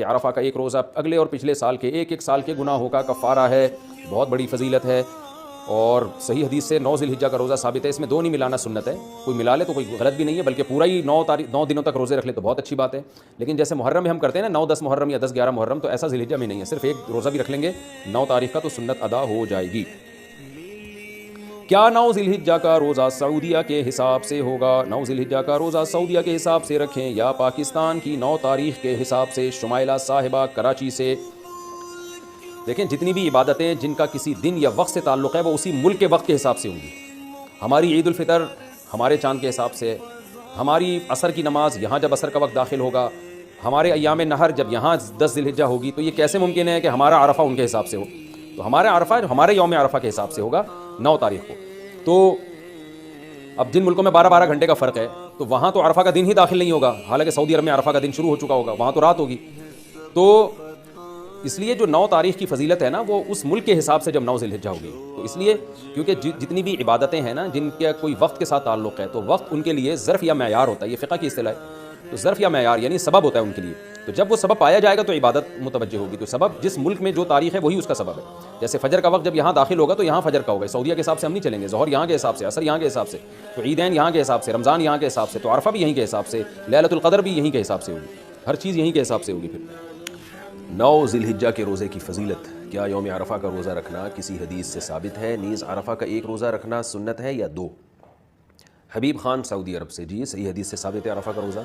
عرفہ کا ایک روزہ اگلے اور پچھلے سال کے ایک سال کے گناہوں کا کفارہ ہے، بہت بڑی فضیلت ہے۔ اور صحیح حدیث سے 9 ذی الحجہ کا روزہ ثابت ہے، اس میں 2 نہیں ملانا سنت ہے، کوئی ملا لے تو کوئی غلط بھی نہیں ہے، بلکہ پورا ہی 9 دنوں تک روزے رکھ لے تو بہت اچھی بات ہے۔ لیکن جیسے محرم میں ہم کرتے ہیں نا 9-10 محرم یا 10-11 محرم، تو ایسا ذی الحجہ میں نہیں ہے، صرف ایک روزہ بھی رکھ لیں گے 9 تاریخ کا تو سنت ادا ہو جائے گی۔ کیا 9 ذی الحجہ کا روزہ سعودیہ کے حساب سے ہوگا؟ 9 ذی الحجہ کا روزہ سعودیہ کے حساب سے رکھیں یا پاکستان کی 9 تاریخ کے حساب سے؟ شمائلہ صاحبہ کراچی سے۔ دیکھیں جتنی بھی عبادتیں جن کا کسی دن یا وقت سے تعلق ہے وہ اسی ملک کے وقت کے حساب سے ہوں گی۔ ہماری عید الفطر ہمارے چاند کے حساب سے، ہماری عصر کی نماز یہاں جب عصر کا وقت داخل ہوگا، ہمارے ایام نہر جب یہاں 10 ذی الحجہ ہوگی، تو یہ کیسے ممکن ہے کہ ہمارا عرفہ ان کے حساب سے ہو؟ تو ہمارا عرفہ ہمارے یوم عرفہ کے حساب سے ہوگا 9 تاریخ کو۔ تو اب جن ملکوں میں 12 گھنٹے کا فرق ہے تو وہاں تو عرفہ کا دن ہی داخل نہیں ہوگا، حالانکہ سعودی عرب میں عرفہ کا دن شروع ہو چکا ہوگا، وہاں تو رات ہوگی۔ تو اس لیے جو 9 تاریخ کی فضیلت ہے نا وہ اس ملک کے حساب سے جب 9 ذی الحجہ ہوگی، تو اس لیے کیونکہ جتنی بھی عبادتیں ہیں نا جن کا کوئی وقت کے ساتھ تعلق ہے تو وقت ان کے لیے ظرف یا معیار ہوتا ہے، یہ فقہ کی اصطلاح ہے۔ تو ظرف یا معیار یعنی سبب ہوتا ہے ان کے لیے، تو جب وہ سبب پایا جائے گا تو عبادت متوجہ ہوگی۔ تو سبب جس ملک میں جو تاریخ ہے وہی اس کا سبب ہے۔ جیسے فجر کا وقت جب یہاں داخل ہوگا تو یہاں فجر کا ہوگا، سعودیہ کے حساب سے ہم نہیں چلیں گے، ظہر یہاں کے حساب سے، عصر یہاں کے حساب سے، تو عیدین یہاں کے حساب سے، رمضان یہاں کے حساب سے، تو عرفہ بھی یہیں کے حساب سے، لیلۃ القدر بھی یہیں کے حساب سے ہوگی، ہر چیز یہیں کے حساب سے ہوگی۔ پھر 9 ذی الحجہ کے روزے کی فضیلت، کیا یوم عرفہ کا روزہ رکھنا کسی حدیث سے ثابت ہے؟ نیز عرفہ کا ایک روزہ رکھنا سنت ہے یا 2؟ حبیب خان سعودی عرب سے، جی صحیح حدیث سے ثابت ہے عرفہ کا روزہ۔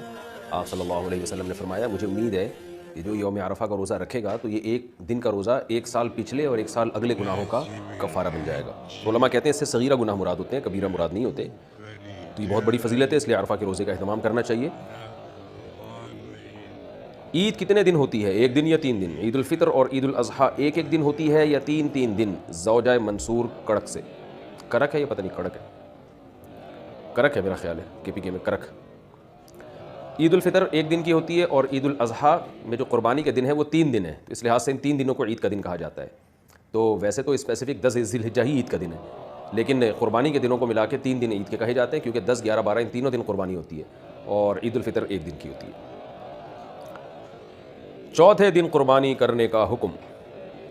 آپ صلی اللہ علیہ وسلم نے فرمایا مجھے امید ہے کہ جو یوم عرفہ کا روزہ رکھے گا تو یہ ایک دن کا روزہ 1 سال پچھلے اور 1 سال اگلے گناہوں کا کفارہ بن جائے گا۔ علماء کہتے ہیں اس سے صغیرہ گناہ مراد ہوتے ہیں، کبیرہ مراد نہیں ہوتے۔ تو یہ بہت بڑی فضیلت ہے، اس لیے عرفہ کے روزے کا اہتمام کرنا چاہیے۔ عید کتنے دن ہوتی ہے؟ 1 دن یا 3 دن؟ عید الفطر اور عید الاضحیٰ ایک دن ہوتی ہے یا 3 دن؟ زوجہ منصور کڑک سے۔ کرک ہے یا پتہ نہیں کڑک ہے، کرک ہے میرا خیال ہے، کے پی کے میں کرک۔ عید الفطر 1 دن کی ہوتی ہے اور عید الاضحیٰ میں جو قربانی کے دن ہے وہ 3 دن ہے، تو اس لحاظ سے ان 3 دنوں کو عید کا دن کہا جاتا ہے۔ تو ویسے تو اسپیسیفک 10 ذی الحجہ ہی عید کا دن ہے، لیکن قربانی کے دنوں کو ملا کے 3 دن عید کے کہے جاتے ہیں، کیونکہ 10، 11، 12 ان تینوں دن قربانی ہوتی ہے، اور عید الفطر 1 دن کی ہوتی ہے۔ چوتھے دن قربانی کرنے کا حکم،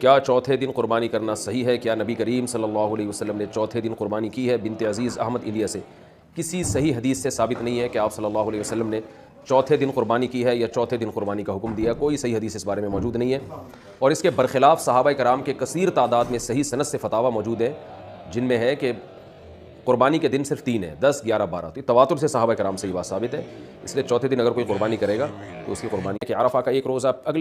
کیا چوتھے دن قربانی کرنا صحیح ہے؟ کیا نبی کریم صلی اللہ علیہ وسلم نے چوتھے دن قربانی کی ہے؟ بنت عزیز احمد انڈیا سے۔ کسی صحیح حدیث سے ثابت نہیں ہے کہ آپ صلی اللہ علیہ وسلم نے چوتھے دن قربانی کی ہے یا چوتھے دن قربانی کا حکم دیا، کوئی صحیح حدیث اس بارے میں موجود نہیں ہے، اور اس کے برخلاف صحابہ کرام کے کثیر تعداد میں صحیح سند سے فتاویٰ موجود ہیں جن میں ہے کہ قربانی کے دن صرف 3 ہیں، 10، 11، 12۔ تو تواتر سے صحابہ کرام سے یہ بات ثابت ہے، اس لیے چوتھے دن اگر کوئی قربانی کرے گا تو اس کی قربانی کہ عرفہ کا ایک روزہ اگلے